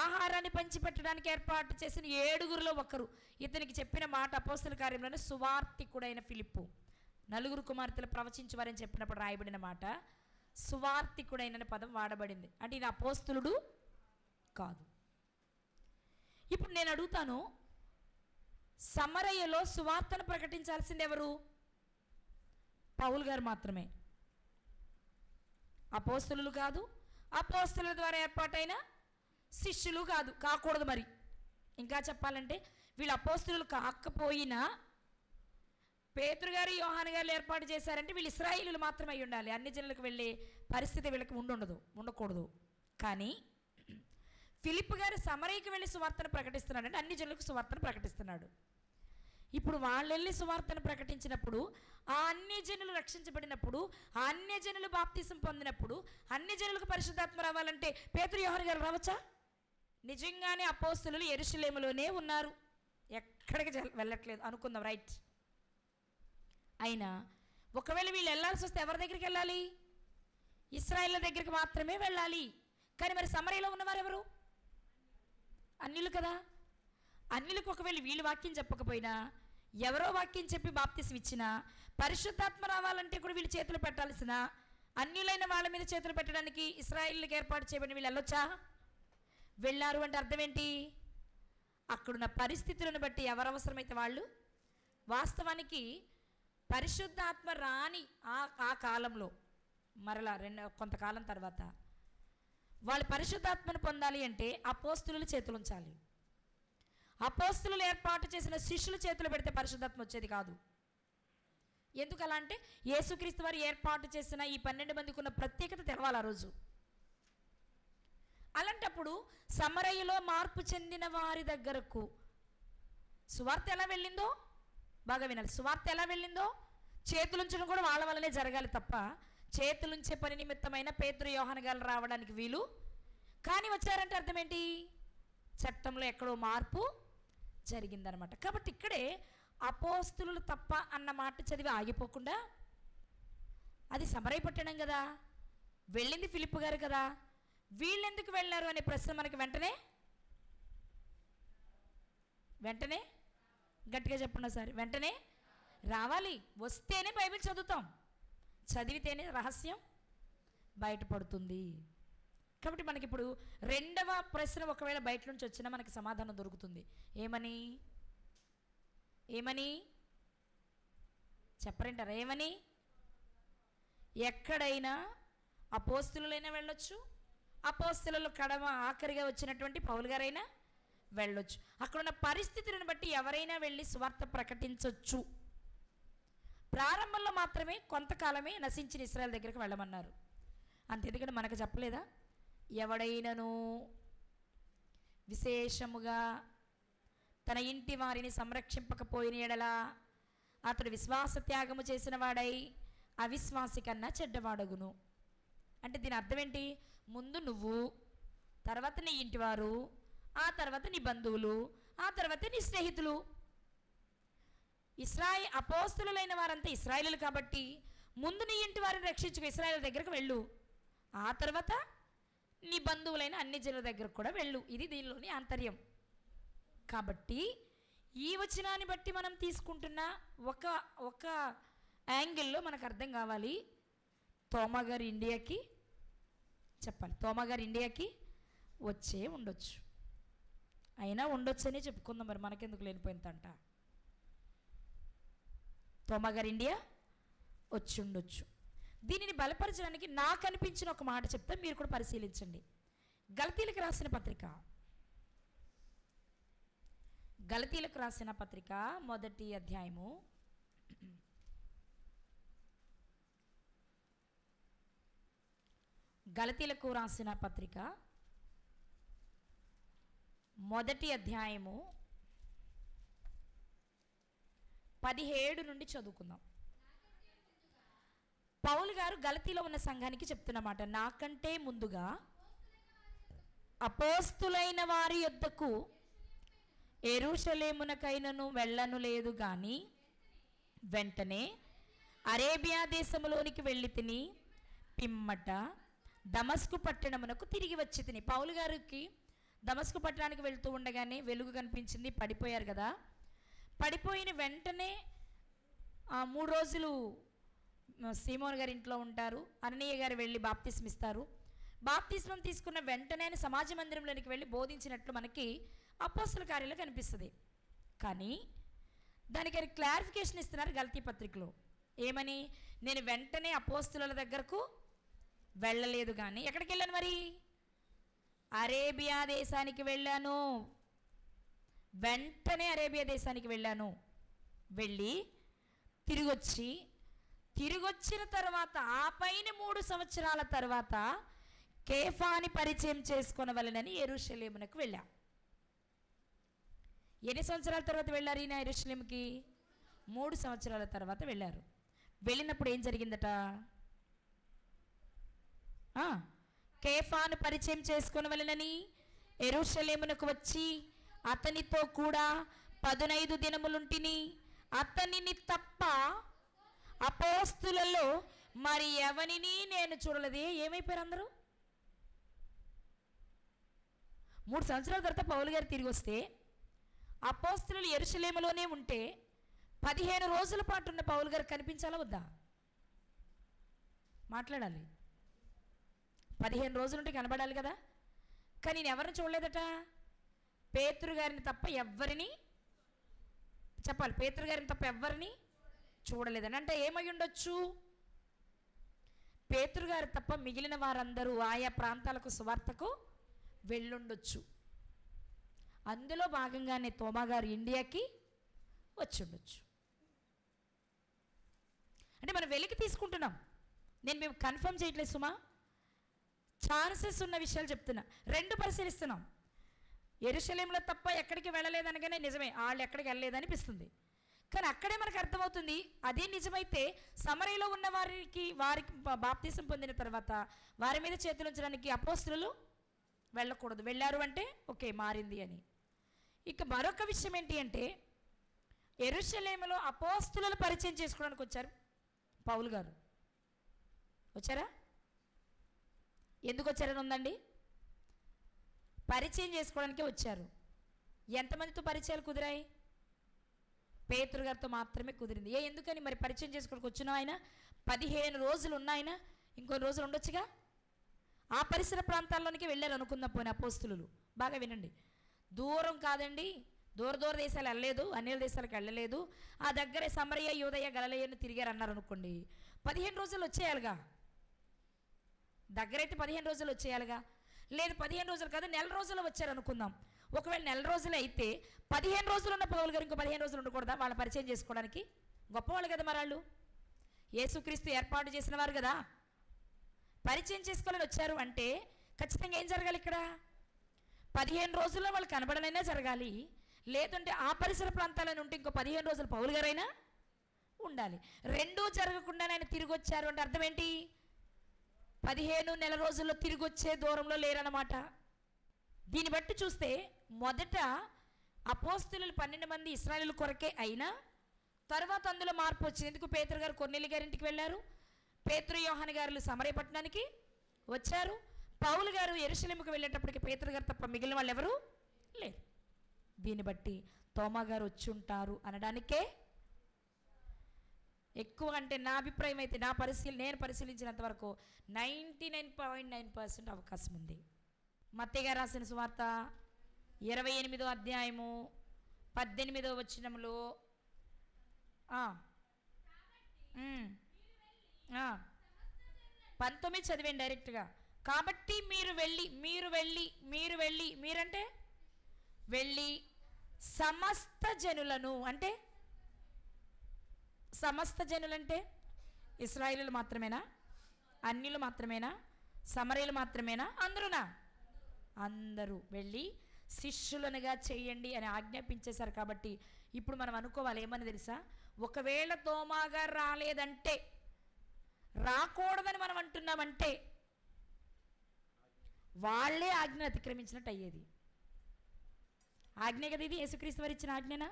ఆహారాన్ని పంచిపెట్టడానికి ఏర్పాటు చేసిన 7గురిలో ఒకరు. ఇతనికి చెప్పిన మాట అపోస్తుల కార్యంలోనే సువార్తికుడైన ఫిలిప్పు. 4 కుమార్తెలు ప్రవచించువారని చెప్పినప్పుడు రాయబడిన మాట సువార్తికుడైన పదం వాడబడింది. అంటే ఈయన అపోస్తులుడు కాదు. ఇప్పుడు నేను అడుగుతాను, సమరయలో సువార్తను ప్రకటించాల్సింది ఎవరు? పౌలు గారు మాత్రమే. అపోస్తులు కాదు, అపోస్తుల ద్వారా ఏర్పాటైన శిష్యులు కాదు, కాకూడదు. మరి ఇంకా చెప్పాలంటే వీళ్ళు అపోస్తులు కాకపోయినా పేతురు గారు యోహాను గారు ఏర్పాటు చేశారంటే వీళ్ళు ఇశ్రాయేలీయులు మాత్రమే అయి ఉండాలి. అన్ని జనులకు వెళ్ళే పరిస్థితి వీళ్ళకి ఉండకూడదు. కానీ ఫిలిప్ గారు సమరయకి వెళ్ళి సువార్తను ప్రకటిస్తున్నాడు అంటే అన్ని జనులకు సువార్తను ప్రకటిస్తున్నాడు. ఇప్పుడు వాళ్ళు వెళ్ళి సువార్తను ప్రకటించినప్పుడు, ఆ అన్ని జనులు రక్షించబడినప్పుడు, ఆ అన్య జనులు బాప్తిసం పొందినప్పుడు, అన్ని జనులకు పరిశుద్ధాత్మ రావాలంటే పేతురు యోహాను గారు రావచ్చా? నిజంగానే అపోస్తలులు యెరూషలేములోనే ఉన్నారు, ఎక్కడికి వెళ్ళట్లేదు అనుకుందాం, రైట్. అయినా ఒకవేళ వీళ్ళు వెళ్ళాల్సి వస్తే ఎవరి దగ్గరికి వెళ్ళాలి? ఇశ్రాయేలు దగ్గరికి మాత్రమే వెళ్ళాలి. కానీ మరి సమరయలో ఉన్నవారు ఎవరు? అన్యులు కదా. అన్యులకు ఒకవేళ వీళ్ళు వాక్యం చెప్పకపోయినా, ఎవరో వాక్యం చెప్పి బాప్తిసం ఇచ్చినా, పరిశుద్ధాత్మ రావాలంటే కూడా వీళ్ళు చేతులు పెట్టాల్సిన, అన్యులైన వాళ్ళ మీద చేతులు పెట్టడానికి ఇశ్రాయేలుకి ఏర్పాటు చేయబడిన వీళ్ళు వెళ్ళొచ్చా? వెళ్ళారు అంటే అర్థం ఏంటి? అక్కడున్న పరిస్థితులను బట్టి ఎవరు అవసరమైతే వాళ్ళు. వాస్తవానికి పరిశుద్ధాత్మ రాని ఆ కాలంలో మరలా కొంతకాలం తర్వాత వాళ్ళు పరిశుద్ధాత్మను పొందాలి అంటే అపోస్తుల చేతులు ఉంచాలి. అపోస్తులు ఏర్పాటు చేసిన శిష్యుల చేతులు పెడితే పరిశుద్ధాత్మ వచ్చేది కాదు. ఎందుకు అలా అంటే యేసుక్రీస్తు వారు ఏర్పాటు చేసిన ఈ 12 మందికి ఉన్న ప్రత్యేకత తెలవాలి ఆ రోజు. అలాంటప్పుడు సమరయలో మార్పు చెందిన వారి దగ్గరకు సువార్త ఎలా వెళ్ళిందో బాగా వినాలి. సువార్త ఎలా వెళ్ళిందో చేతులుంచడం కూడా వాళ్ళ వల్లనే జరగాలి తప్ప, చేతులుంచే పని నిమిత్తమైన పేతురు యోహాను గారు రావడానికి వీలు కానీ వచ్చారంటే అర్థం ఏంటి? చట్టంలో ఎక్కడో మార్పు జరిగిందనమాట. కాబట్టి ఇక్కడే అపోస్తులు తప్ప అన్న మాట చదివి ఆగిపోకుండా, అది సమరయ పట్టణం కదా, వెళ్ళింది ఫిలిప్పు గారు కదా, వీళ్ళు ఎందుకు వెళ్ళారు అనే ప్రశ్న మనకి వెంటనే గట్టిగా చెప్పండి సార్, వెంటనే రావాలి. వస్తేనే బైబిల్ చదువుతాం, చదివితేనే రహస్యం బయటపడుతుంది. కాబట్టి మనకి ఇప్పుడు రెండవ ప్రశ్న ఒకవేళ బయట నుంచి వచ్చినా మనకి సమాధానం దొరుకుతుంది. ఏమని చెప్పరంటారా? ఏమని? ఎక్కడైనా అపోస్తులైనా వెళ్ళొచ్చు, అపోస్తులలో ఆఖరిగా వచ్చినటువంటి పౌలు గారైనా వెళ్ళొచ్చు. అక్కడున్న పరిస్థితులను బట్టి ఎవరైనా వెళ్ళి సువార్త ప్రకటించవచ్చు. ప్రారంభంలో మాత్రమే కొంతకాలమే నశించిన ఇశ్రాయేలు దగ్గరికి వెళ్ళమన్నారు అంతే. ఎందుకంటే మనకు చెప్పలేదా? ఎవడైనను విశేషముగా తన ఇంటి వారిని సంరక్షింపకపోయిన ఎడల అతడు విశ్వాస త్యాగము చేసిన వాడై అవిశ్వాసి కన్నా చెడ్డవాడగును. అంటే దీని అర్థం ఏంటి? ముందు నువ్వు, తర్వాత నీ ఇంటివారు, ఆ తర్వాత నీ బంధువులు, ఆ తర్వాత నీ స్నేహితులు. అపోస్తులైన వారంతా ఇశ్రాయేలులు కాబట్టి ముందు నీ ఇంటి వారిని రక్షించుకు ఇశ్రాయేలు దగ్గరకు వెళ్ళు, ఆ తర్వాత నీ బంధువులైన అన్ని జనుల దగ్గరకు కూడా వెళ్ళు. ఇది దీనిలోని ఆంతర్యం. కాబట్టి ఈ వచనాన్ని బట్టి మనం తీసుకుంటున్న ఒక యాంగిల్లో మనకు అర్థం కావాలి, తోమా గారు ఇండియాకి చెప్పాలి, తోమా గారు ఇండియాకి వచ్చే ఉండొచ్చు, అయినా ఉండొచ్చనే చెప్పుకుందాం. మరి మనకెందుకు లేనిపోయిందంట? తోమా గారు ఇండియా వచ్చి ఉండొచ్చు. దీనిని బలపరచడానికి నాకు అనిపించిన ఒక మాట చెప్తే మీరు కూడా పరిశీలించండి. గలతీలకు రాసిన పత్రిక మొదటి అధ్యాయము 17 నుండి చదువుకుందాం. పౌలు గారు గలతీలో ఉన్న సంఘానికి చెప్తున్నమాట, నాకంటే ముందుగా అపోస్తులైన వారి యొద్దకు యెరూషలేమునకైనను వెళ్ళను లేదు గాని వెంటనే అరేబియా దేశములోనికి వెళ్ళి తిని పిమ్మట దమస్కు పట్టణమునకు తిరిగి వచ్చి తిని. పౌలు గారికి దమస్కు పట్టణానికి వెళ్తూ ఉండగానే వెలుగు కనిపించింది, పడిపోయారు కదా. పడిపోయిన వెంటనే 3 రోజులు సీమోన్ గారి ఇంట్లో ఉంటారు. అననీయ గారు వెళ్ళి బాప్తిస్మం ఇస్తారు. బాప్తిస్మం తీసుకున్న వెంటనే సమాజ మందిరంలోనికి వెళ్ళి బోధించినట్లు మనకి అపోస్తల కార్యాలు కనిపిస్తుంది. కానీ దానికి క్లారిఫికేషన్ ఇస్తున్నారు గలతీ పత్రికలో. ఏమని? నేను వెంటనే అపోస్తలుల దగ్గరకు వెళ్ళలేదు కానీ ఎక్కడికి వెళ్ళాను? మరి అరేబియా దేశానికి వెళ్ళాను. వెంటనే అరేబియా దేశానికి వెళ్ళాను. వెళ్ళి తిరిగొచ్చిన తర్వాత ఆ పైన 3 సంవత్సరాల తర్వాత కేఫాని పరిచయం చేసుకొనవలెనని యెరూషలేమునకు వెళ్ళా. ఎన్ని సంవత్సరాల తర్వాత వెళ్ళారు ఈయన యెరూషలేముకి? 3 సంవత్సరాల తర్వాత వెళ్ళారు. వెళ్ళినప్పుడు ఏం జరిగిందట? కేఫాను పరిచయం చేసుకొనవలెనని యెరూషలేమునకు వచ్చి అతనితో కూడా 15 దినములుంటిని. అతనిని తప్ప అపోస్తులలో మరి ఎవరిని నేను చూడలేదే. ఏమైపోయారు అందరూ? 3 సంవత్సరాల తర్వాత పౌలు గారు తిరిగి వస్తే అపోస్తులు యెరూషలేములోనే ఉంటే 15 రోజుల పాటు ఉన్న పౌలు గారు కనిపించాలా వద్దా? మాట్లాడాలి. 15 రోజులుంటే కనబడాలి కదా. కానీ నేను ఎవరిని చూడలేదట? పేతురు గారిని తప్ప ఎవ్వరిని, చెప్పాలి, పేతురు గారిని తప్ప ఎవ్వరిని చూడలేదని. అంటే ఏమై ఉండొచ్చు? పేతురు గారు తప్ప మిగిలిన వారందరూ ఆయా ప్రాంతాలకు సువార్తకు వెళ్ళుండొచ్చు. అందులో భాగంగానే తోమా గారు ఇండియాకి వచ్చి ఉండొచ్చు. అంటే మనం వెలికి తీసుకుంటున్నాం. నేను మేము కన్ఫర్మ్ చేయట్లేదు సుమా, ఛాన్సెస్ ఉన్న విషయాలు చెప్తున్నా. 2 పరిశీలిస్తున్నాం. యెరూషలేములో తప్ప ఎక్కడికి వెళ్ళలేదనగానే నిజమే, వాళ్ళు ఎక్కడికి వెళ్ళలేదనిపిస్తుంది. కానీ అక్కడే మనకు అర్థమవుతుంది అదే నిజమైతే సమరయలో ఉన్న వారికి బాప్తీసం పొందిన తర్వాత వారి మీద చేతులు ఉంచడానికి అపోస్తులు వెళ్ళకూడదు. వెళ్ళారు అంటే ఓకే మారింది అని. ఇక మరొక విషయం ఏంటి అంటే యెరూషలేములో అపోస్తులను పరిచయం చేసుకోవడానికి వచ్చారు పౌలు గారు. వచ్చారా? ఎందుకు వచ్చారని ఉందండి? పరిచయం చేసుకోవడానికే వచ్చారు. ఎంతమందితో పరిచయాలు కుదిరాయి? పేతురు గారితో మాత్రమే కుదిరింది. ఎందుకని మరి పరిచయం చేసుకోవడానికి వచ్చిన ఆయన 15 రోజులు ఉన్న ఆయన ఇంకొన్ని రోజులు ఉండొచ్చుగా. ఆ పరిసర ప్రాంతాల్లోనికి వెళ్ళారు అనుకుందాం. పోయిన అపోస్తులు బాగా వినండి, దూరం కాదండి, దూర దేశాలు వెళ్ళలేదు, అన్య దేశాలకు వెళ్ళలేదు, ఆ దగ్గరే సమరయ, యూదయ, గలిలయను తిరిగారు అన్నారు అనుకోండి. 15 రోజులు వచ్చేయాలిగా. దగ్గరైతే 15 రోజులు వచ్చేయాలిగా. లేదు 15 రోజులు కాదు, నెల రోజులు వచ్చారు అనుకుందాం. ఒకవేళ నెల రోజులు అయితే 15 రోజులు ఉన్న పౌలు గారు ఇంకో 15 రోజులు ఉండకూడదా వాళ్ళ పరిచయం చేసుకోవడానికి? గొప్పవాళ్ళు కదా మరి వాళ్ళు. యేసుక్రీస్తు ఏర్పాటు చేసిన వారు కదా. పరిచయం చేసుకోవాలని వచ్చారు అంటే ఖచ్చితంగా ఏం జరగాలి? ఇక్కడ 15 రోజుల్లో వాళ్ళు కనబడనైనా జరగాలి, లేదంటే ఆ పరిసర ప్రాంతాలను ఉంటే ఇంకో 15 రోజులు పౌలు గారైనా ఉండాలి. రెండూ జరగకుండా ఆయన తిరిగి వచ్చారు అంటే అర్థం ఏంటి? 15 నెల రోజుల్లో తిరిగి వచ్చే దూరంలో లేరన్నమాట. దీన్ని బట్టి చూస్తే మొదట అపోస్తులు 12 మంది ఇశ్రాయేలు కొరకే అయినా తర్వాత అందులో మార్పు వచ్చింది. ఎందుకు? పేతురు గారు కొర్నేలి గారింటికి వెళ్ళారు, పేతురు యోహాను గారు సమరయ పట్టణానికి వచ్చారు, పౌలు గారు యెరూషలేముకు వెళ్ళేటప్పటికి పేతురు గారు తప్ప మిగిలిన వాళ్ళు ఎవరు లేరు. దీన్ని బట్టి తోమా గారు వచ్చి ఉంటారు అనడానికే ఎక్కువ, అంటే నా అభిప్రాయం అయితే నేను పరిశీలించినంత వరకు 99.9% అవకాశం ఉంది. మత్తయి గారు రాసిన సువార్త 28వ అధ్యాయము 18వ వచనంలో 19 చదివండి డైరెక్ట్గా. కాబట్టి మీరంటే వెళ్ళి సమస్త జనులను, అంటే సమస్త జనులంటే ఇశ్రాయేలీయులు మాత్రమేనా? అన్యులు మాత్రమేనా? సమరయులు మాత్రమేనా? అందరూనా? అందరూ వెళ్ళి శిష్యులనుగా చేయండి అని ఆజ్ఞాపించేశారు. కాబట్టి ఇప్పుడు మనం అనుకోవాలి ఏమని తెలుసా? ఒకవేళ తోమా గారు రాలేదంటే, రాకూడదని మనం అంటున్నామంటే వాళ్ళే ఆజ్ఞను అతిక్రమించినట్టు అయ్యేది. ఆజ్ఞ కదా ఇది, యేసుక్రీస్తు వారు ఇచ్చిన ఆజ్ఞనా?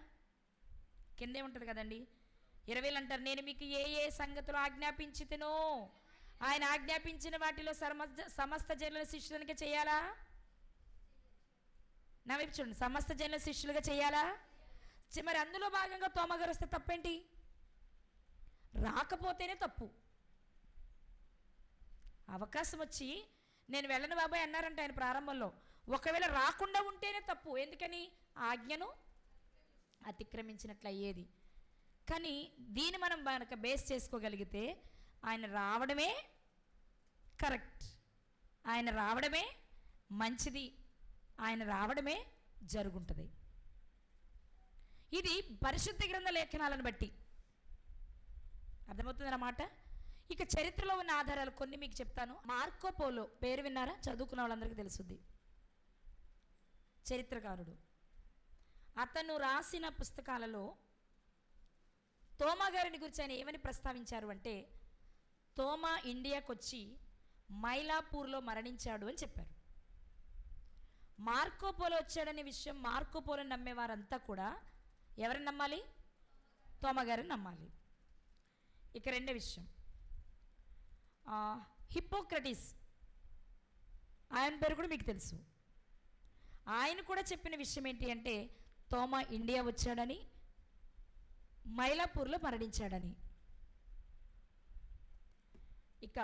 కిందే ఉంటుంది కదండి. 20 అంటారు, నేను మీకు ఏ సంగతులు ఆజ్ఞాపించితినో ఆయన ఆజ్ఞాపించిన వాటిలో సమస్త జనుల శిష్యులనిగా చేయాలా? నా వైపు చూడండి, సమస్త జనుల శిష్యులుగా చేయాలా? మరి అందులో భాగంగా తోమా గారు వస్తే తప్పేంటి? రాకపోతేనే తప్పు. అవకాశం వచ్చి నేను వెళ్ళను బాబాయ్ అన్నారంట ఆయన ప్రారంభంలో. ఒకవేళ రాకుండా ఉంటేనే తప్పు. ఎందుకని? ఆజ్ఞను అతిక్రమించినట్లు అయ్యేది. కానీ దీన్ని మనం మనకు బేస్ చేసుకోగలిగితే ఆయన రావడమే కరెక్ట్, ఆయన రావడమే మంచిది, ఆయన రావడమే జరుగుంటుంది. ఇది పరిశుద్ధ గ్రంథ లేఖనాలను బట్టి అర్థమవుతుంది అన్నమాట. ఇక చరిత్రలో ఉన్న ఆధారాలు కొన్ని మీకు చెప్తాను. మార్కో పోలో పేరు విన్నారా? చదువుకున్న వాళ్ళందరికీ తెలుసుద్ది. చరిత్రకారుడు. అతను రాసిన పుస్తకాలలో తోమా గారిని గురించి ఆయన ఏమని ప్రస్తావించారు అంటే, తోమా ఇండియాకు వచ్చి మైలాపూర్లో మరణించాడు అని చెప్పారు. మార్కోపోలో వచ్చాడనే విషయం మార్కోపోలోని నమ్మేవారంతా కూడా ఎవరిని నమ్మాలి? తోమగారిని నమ్మాలి. ఇక రెండో విషయం, హిప్పోక్రటీస్, ఆయన పేరు కూడా మీకు తెలుసు. ఆయన కూడా చెప్పిన విషయం ఏంటి అంటే తోమా ఇండియా వచ్చాడని, మైలాపూర్లో మరణించాడని. ఇక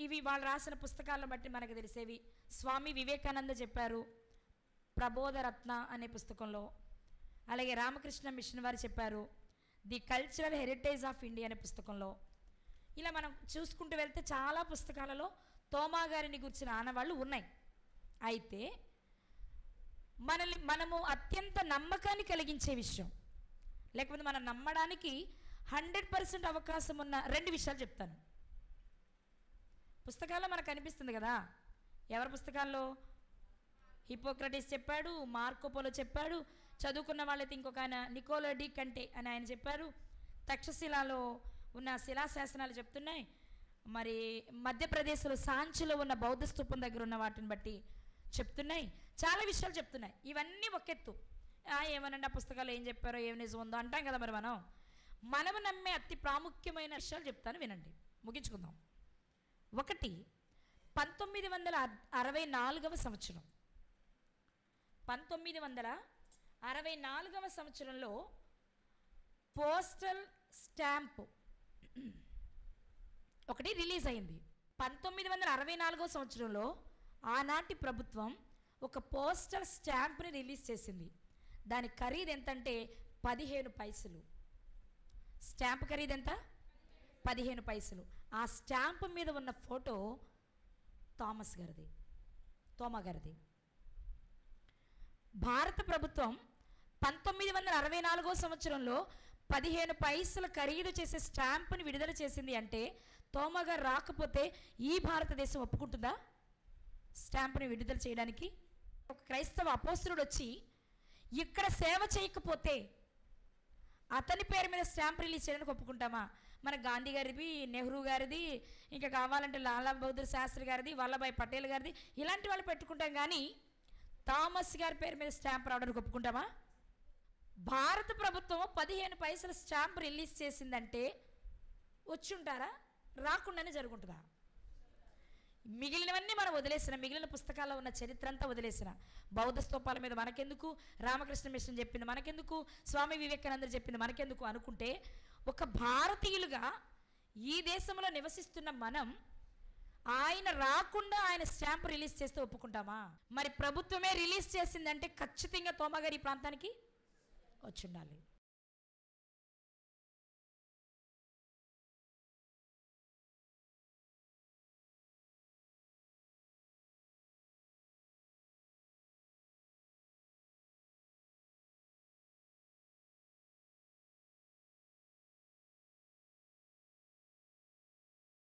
ఇవి వాళ్ళు రాసిన పుస్తకాలను బట్టి మనకు తెలిసేవి. స్వామి వివేకానంద చెప్పారు ప్రబోధరత్న అనే పుస్తకంలో, అలాగే రామకృష్ణ మిషన్ వారు చెప్పారు the cultural heritage of India అనే పుస్తకంలో. ఇలా మనం చూసుకుంటూ వెళ్తే చాలా పుస్తకాలలో తోమా గారిని గురించిన ఆనవాళ్ళు ఉన్నాయి. అయితే మనము అత్యంత నమ్మకాన్ని కలిగించే విషయం, లేకపోతే మనం నమ్మడానికి 100% అవకాశం ఉన్న 2 విషయాలు చెప్తాను. పుస్తకాల్లో మనకు అనిపిస్తుంది కదా, ఎవరి పుస్తకాల్లో? హిప్పోక్రటీస్ చెప్పాడు, మార్కోపోలో చెప్పాడు, చదువుకున్న వాళ్ళైతే ఇంకొక ఆయన నికోలా డి కంటే అని ఆయన చెప్పారు, తక్షశిలాలో ఉన్న శిలాశాసనాలు చెప్తున్నాయి, మరి మధ్యప్రదేశ్లో సాంచిలో ఉన్న బౌద్ధ స్తూపం దగ్గర ఉన్న వాటిని బట్టి చెప్తున్నాయి, చాలా విషయాలు చెప్తున్నాయి. ఇవన్నీ ఒకెత్తు, ఏమనండి ఆ పుస్తకాలు ఏం చెప్పారో ఏం నిజం ఉందో అంటాం కదా. మరి మనము నమ్మే అతి ప్రాముఖ్యమైన విషయాలు చెప్తాను, వినండి, ముగించుకుందాం. ఒకటి, 1964వ సంవత్సరం 1964వ సంవత్సరంలో పోస్టల్ స్టాంపు ఒకటి రిలీజ్ అయింది. 1964వ సంవత్సరంలో ఆనాటి ప్రభుత్వం ఒక పోస్టల్ స్టాంప్ని రిలీజ్ చేసింది. దాని ఖరీదు ఎంతంటే 15 పైసలు. స్టాంప్ ఖరీదు ఎంత? 15 పైసలు. ఆ స్టాంప్ మీద ఉన్న ఫోటో తోమా గారిది. భారత ప్రభుత్వం 1964వ సంవత్సరంలో 15 పైసలు ఖరీదు చేసే స్టాంపుని విడుదల చేసింది అంటే తోమా గారు రాకపోతే ఈ భారతదేశం ఒప్పుకుంటుందా స్టాంపుని విడుదల చేయడానికి? ఒక క్రైస్తవ అపోస్తలుడు వచ్చి ఇక్కడ సేవ చేయకపోతే అతని పేరు మీద స్టాంప్ రిలీజ్ చేయడానికి ఒప్పుకుంటామా? మన గాంధీ గారిది, నెహ్రూ గారిది, ఇంకా కావాలంటే లాలా బహదూర్ శాస్త్రి గారిది, వల్లభాయ్ పటేల్ గారిది, ఇలాంటి వాళ్ళు పెట్టుకుంటాం. కానీ థామస్ గారి పేరు మీద స్టాంప్ రావడానికి ఒప్పుకుంటామా? భారత ప్రభుత్వం 15 పైసల స్టాంప్ రిలీజ్ చేసిందంటే వచ్చి ఉంటారా? రాకుండానే జరుగుంటుందా? మిగిలినవన్నీ మనం వదిలేసిన, మిగిలిన పుస్తకాల్లో ఉన్న చరిత్ర అంతా వదిలేసిన, బౌద్ధ స్తూపాల మీద మనకెందుకు, రామకృష్ణ మిషన్ చెప్పింది మనకెందుకు, స్వామి వివేకానంద చెప్పింది మనకెందుకు అనుకుంటే, ఒక భారతీయులుగా ఈ దేశంలో నివసిస్తున్న మనం ఆయన రాకుండా ఆయన స్టాంప్ రిలీజ్ చేస్తే ఒప్పుకుంటామా? మరి ప్రభుత్వమే రిలీజ్ చేసిందంటే ఖచ్చితంగా తోమా గారి ఈ ప్రాంతానికి వచ్చి ఉండాలి.